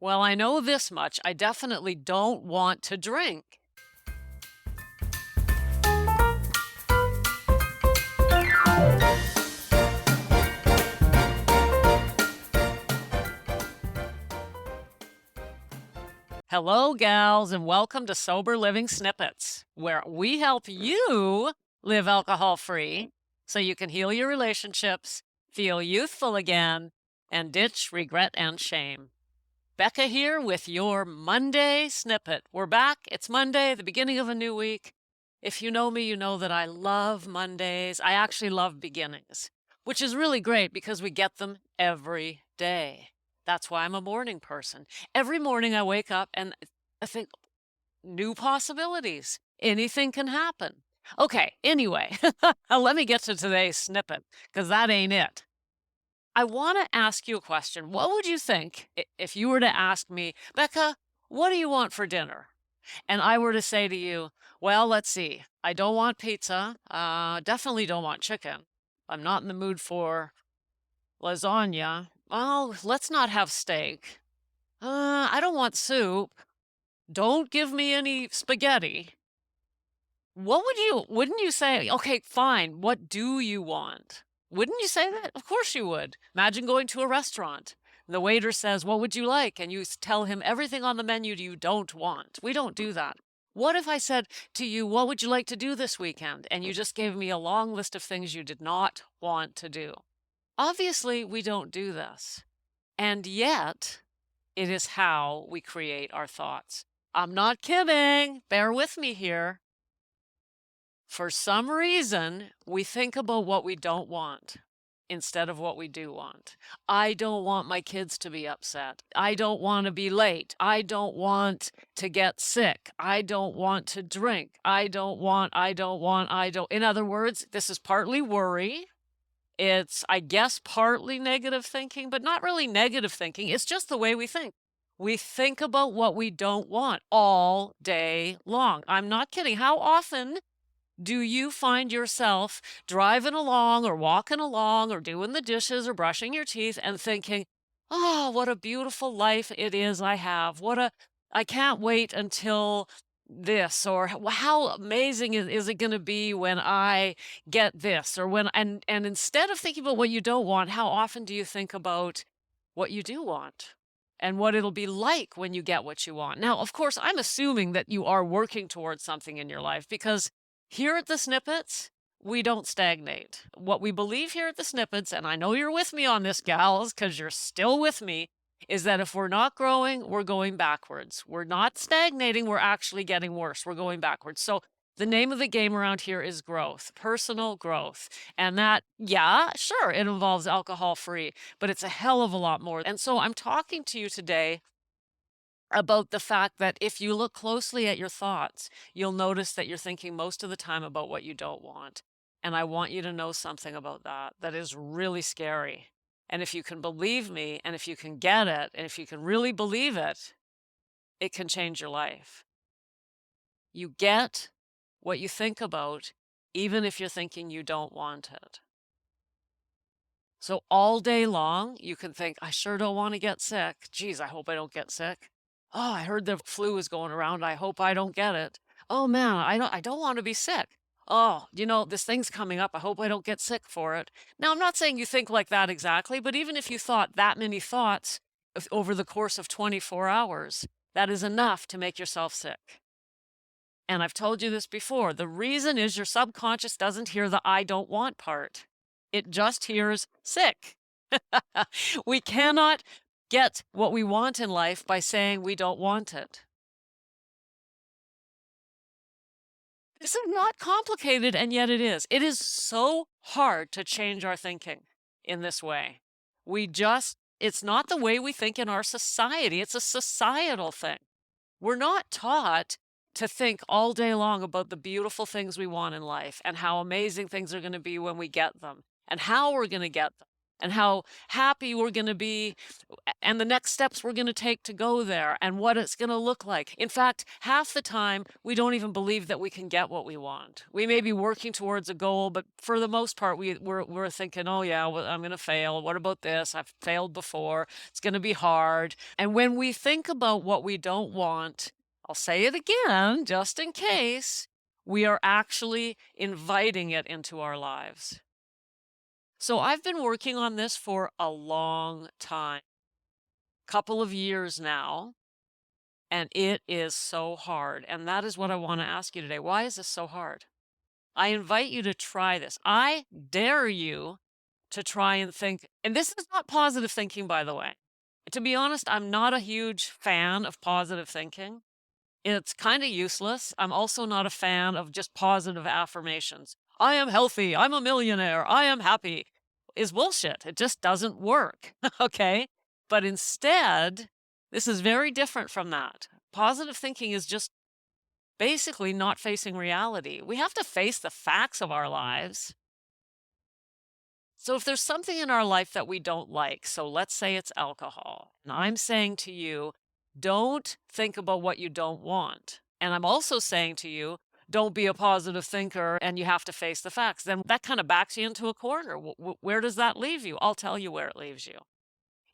Well, I know this much. I definitely don't want to drink. Hello, gals, and welcome to Sober Living Snippets, where we help you live alcohol free so you can heal your relationships, feel youthful again, and ditch regret and shame. Becca here with your Monday snippet. We're back. It's Monday, the beginning of a new week. If you know me, you know that I love Mondays. I actually love beginnings, which is really great because we get them every day. That's why I'm a morning person. Every morning I wake up and I think, new possibilities. Anything can happen. Okay, anyway, let me get to today's snippet because that ain't it. I want to ask you a question. What would you think if you were to ask me, Becca, what do you want for dinner? And I were to say to you, well, let's see. I don't want pizza. Definitely don't want chicken. I'm not in the mood for lasagna. Well, let's not have steak. I don't want soup. Don't give me any spaghetti. Wouldn't you say, okay, fine, what do you want? Wouldn't you say that? Of course you would. Imagine going to a restaurant. The waiter says, what would you like? And you tell him everything on the menu you don't want. We don't do that. What if I said to you, what would you like to do this weekend? And you just gave me a long list of things you did not want to do. Obviously, we don't do this. And yet, it is how we create our thoughts. I'm not kidding. Bear with me here. For some reason, we think about what we don't want instead of what we do want. I don't want my kids to be upset. I don't want to be late. I don't want to get sick. I don't want to drink. I don't. In other words, this is partly worry. It's, I guess, partly negative thinking, but not really negative thinking. It's just the way we think. We think about what we don't want all day long. I'm not kidding. How often do you find yourself driving along or walking along or doing the dishes or brushing your teeth and thinking, oh, what a beautiful life it is I have. I can't wait until this, or how amazing is it going to be when I get this, or and instead of thinking about what you don't want, how often do you think about what you do want? And what it'll be like when you get what you want. Now, of course, I'm assuming that you are working towards something in your life because here at the Snippets, we don't stagnate. What we believe here at the Snippets, and I know you're with me on this, gals, because you're still with me, is that if we're not growing, we're going backwards. We're not stagnating, we're actually getting worse. We're going backwards. So the name of the game around here is growth, personal growth. And that, yeah, sure, it involves alcohol-free, but it's a hell of a lot more. And so I'm talking to you today about the fact that if you look closely at your thoughts, you'll notice that you're thinking most of the time about what you don't want. And I want you to know something about that. That is really scary. And if you can believe me, and if you can get it, and if you can really believe it, it can change your life. You get what you think about, even if you're thinking you don't want it. So all day long, you can think, I sure don't want to get sick. Geez, I hope I don't get sick. Oh, I heard the flu is going around. I hope I don't get it. Oh man, I don't want to be sick. Oh, this thing's coming up. I hope I don't get sick for it. Now, I'm not saying you think like that exactly, but even if you thought that many thoughts over the course of 24 hours, that is enough to make yourself sick. And I've told you this before. The reason is your subconscious doesn't hear the I don't want part. It just hears sick. We cannot get what we want in life by saying we don't want it. This is not complicated, and yet it is. It is so hard to change our thinking in this way. It's not the way we think in our society. It's a societal thing. We're not taught to think all day long about the beautiful things we want in life and how amazing things are going to be when we get them and how we're going to get them. and how happy we're going to be and the next steps we're going to take to go there and what it's going to look like. In fact, half the time, we don't even believe that we can get what we want. We may be working towards a goal, but for the most part, we're thinking, oh, yeah, well, I'm going to fail. What about this? I've failed before. It's going to be hard. And when we think about what we don't want, I'll say it again, just in case, we are actually inviting it into our lives. So I've been working on this for a long time, couple of years now, and it is so hard. And that is what I want to ask you today. Why is this so hard? I invite you to try this. I dare you to try and think, and this is not positive thinking, by the way. To be honest, I'm not a huge fan of positive thinking. It's kind of useless. I'm also not a fan of just positive affirmations. I am healthy. I'm a millionaire. I am happy. Is bullshit. It just doesn't work. Okay. But instead, this is very different from that. Positive thinking is just basically not facing reality. We have to face the facts of our lives. So if there's something in our life that we don't like, so let's say it's alcohol, and I'm saying to you, don't think about what you don't want. And I'm also saying to you, don't be a positive thinker and you have to face the facts. Then that kind of backs you into a corner. Where does that leave you? I'll tell you where it leaves you.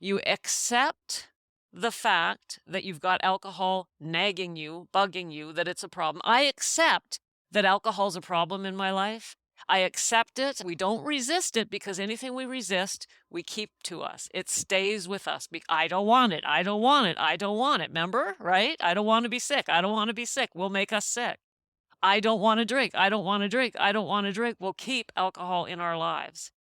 You accept the fact that you've got alcohol nagging you, bugging you, that it's a problem. I accept that alcohol's a problem in my life. I accept it. We don't resist it, because anything we resist, we keep to us. It stays with us. I don't want it. I don't want it. I don't want it. Remember, right? I don't want to be sick. I don't want to be sick. Will make us sick. I don't want to drink. I don't want to drink. I don't want to drink. We'll keep alcohol in our lives.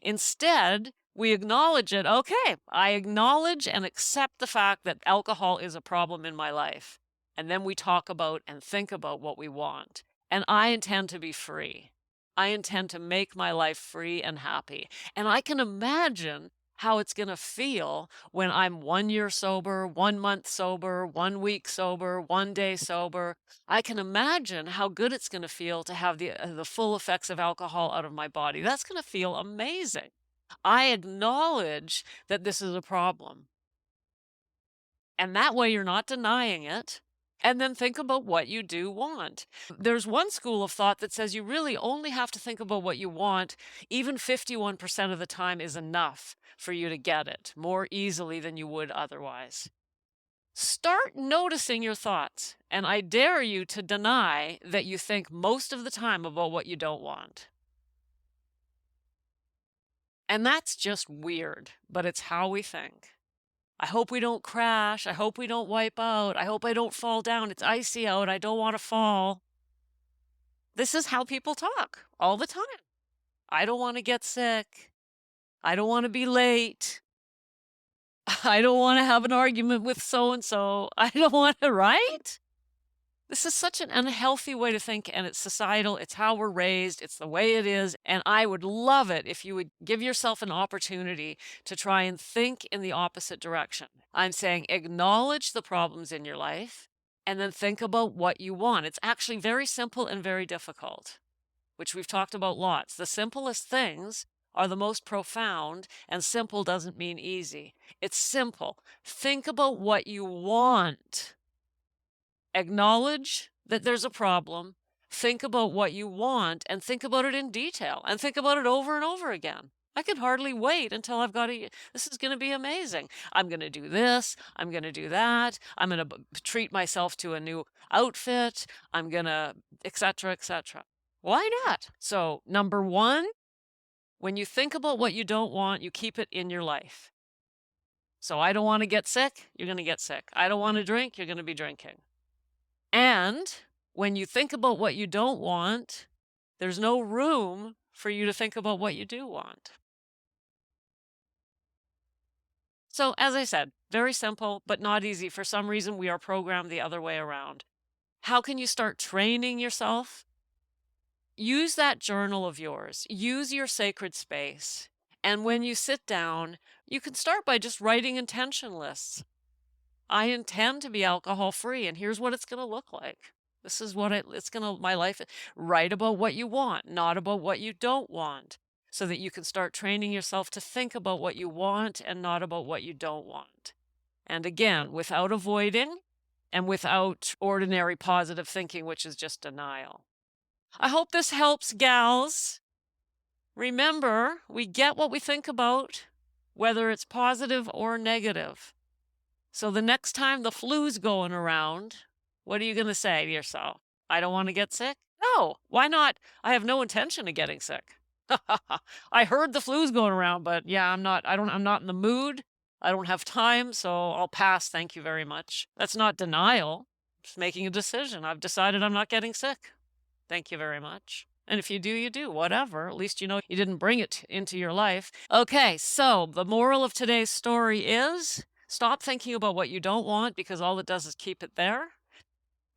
Instead, we acknowledge it. Okay, I acknowledge and accept the fact that alcohol is a problem in my life. And then we talk about and think about what we want. And I intend to be free. I intend to make my life free and happy. And I can imagine how it's going to feel when I'm 1 year sober, 1 month sober, 1 week sober, 1 day sober. I can imagine how good it's going to feel to have the full effects of alcohol out of my body. That's going to feel amazing. I acknowledge that this is a problem. And that way you're not denying it. And then think about what you do want. There's one school of thought that says you really only have to think about what you want. Even 51% of the time is enough for you to get it more easily than you would otherwise. Start noticing your thoughts, and I dare you to deny that you think most of the time about what you don't want. And that's just weird, but it's how we think. I hope we don't crash. I hope we don't wipe out. I hope I don't fall down. It's icy out. I don't want to fall. This is how people talk all the time. I don't want to get sick. I don't want to be late. I don't want to have an argument with so-and-so. I don't want to, right? This is such an unhealthy way to think, and it's societal. It's how we're raised. It's the way it is. And I would love it if you would give yourself an opportunity to try and think in the opposite direction. I'm saying acknowledge the problems in your life and then think about what you want. It's actually very simple and very difficult, which we've talked about lots. The simplest things are the most profound, and simple doesn't mean easy. It's simple. Think about what you want. Acknowledge that there's a problem, think about what you want, and think about it in detail, and think about it over and over again. I can hardly wait until I've got this is going to be amazing. I'm going to do this. I'm going to do that. I'm going to treat myself to a new outfit. I'm going to, etc., etc. Why not? So, number one, when you think about what you don't want, you keep it in your life. So I don't want to get sick, you're going to get sick. I don't want to drink, you're going to be drinking. And when you think about what you don't want, there's no room for you to think about what you do want. So, as I said, very simple, but not easy. For some reason, we are programmed the other way around. How can you start training yourself? Use that journal of yours. Use your sacred space. And when you sit down, you can start by just writing intention lists. I intend to be alcohol free, and here's what it's going to look like. This is what it's going to, my life. Write about what you want, not about what you don't want. so that you can start training yourself to think about what you want and not about what you don't want. And again, without avoiding and without ordinary positive thinking, which is just denial. I hope this helps, gals. Remember, we get what we think about, whether it's positive or negative. So the next time the flu's going around, what are you going to say to yourself? I don't want to get sick? No, why not? I have no intention of getting sick. I heard the flu's going around, but yeah, I'm not in the mood. I don't have time, so I'll pass. Thank you very much. That's not denial. Just making a decision. I've decided I'm not getting sick. Thank you very much. And if you do, you do. Whatever. At least you know you didn't bring it into your life. Okay, so the moral of today's story is stop thinking about what you don't want, because all it does is keep it there.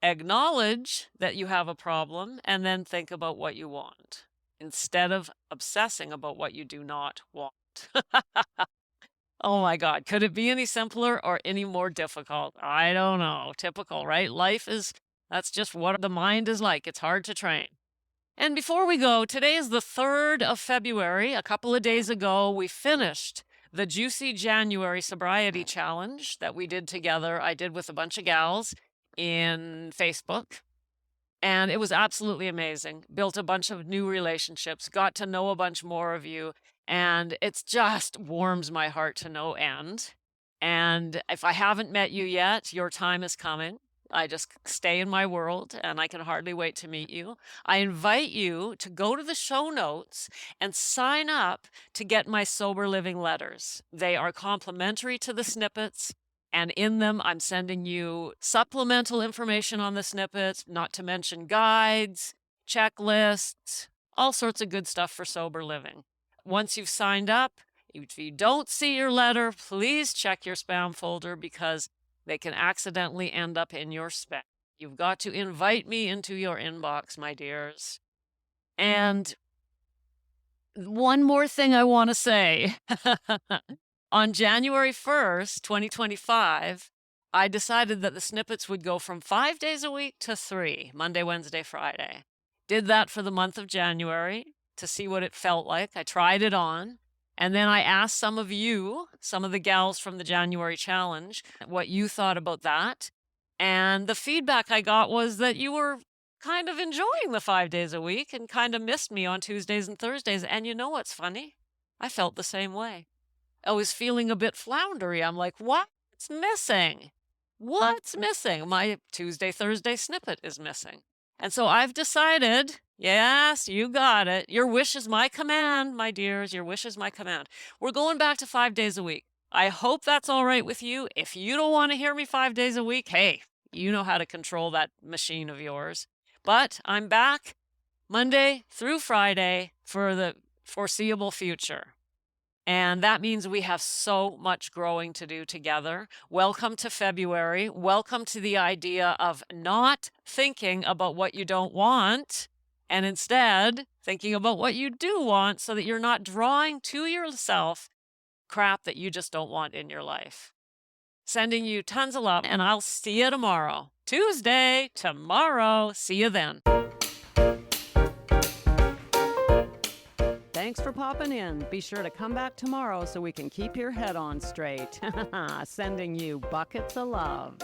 Acknowledge that you have a problem and then think about what you want instead of obsessing about what you do not want. Oh my God, could it be any simpler or any more difficult? I don't know. Typical, right? That's just what the mind is like. It's hard to train. And before we go, today is the 3rd of February. A couple of days ago, we finished the Juicy January Sobriety Challenge that we did together. I did with a bunch of gals in Facebook. And it was absolutely amazing. Built a bunch of new relationships, got to know a bunch more of you. And it just warms my heart to no end. And if I haven't met you yet, your time is coming. I just stay in my world and I can hardly wait to meet you. I invite you to go to the show notes and sign up to get my sober living letters. They are complimentary to the snippets. And in them, I'm sending you supplemental information on the snippets, not to mention guides, checklists, all sorts of good stuff for sober living. Once you've signed up, if you don't see your letter, please check your spam folder because they can accidentally end up in your spam. You've got to invite me into your inbox, my dears. And one more thing I want to say. On January 1st, 2025, I decided that the snippets would go from 5 days a week to 3, Monday, Wednesday, Friday. Did that for the month of January to see what it felt like. I tried it on. And then I asked some of you, some of the gals from the January challenge, what you thought about that. And the feedback I got was that you were kind of enjoying the 5 days a week and kind of missed me on Tuesdays and Thursdays. And you know what's funny? I felt the same way. I was feeling a bit floundery. I'm like, what's missing? What's missing? My Tuesday, Thursday snippet is missing. And so I've decided, yes, you got it. Your wish is my command, my dears. Your wish is my command. We're going back to 5 days a week. I hope that's all right with you. If you don't want to hear me 5 days a week, hey, you know how to control that machine of yours. But I'm back Monday through Friday for the foreseeable future. And that means we have so much growing to do together. Welcome to February. Welcome to the idea of not thinking about what you don't want and instead thinking about what you do want so that you're not drawing to yourself crap that you just don't want in your life. Sending you tons of love, and I'll see you tomorrow. Tuesday, tomorrow. See you then. Thanks for popping in. Be sure to come back tomorrow so we can keep your head on straight. Sending you buckets of love.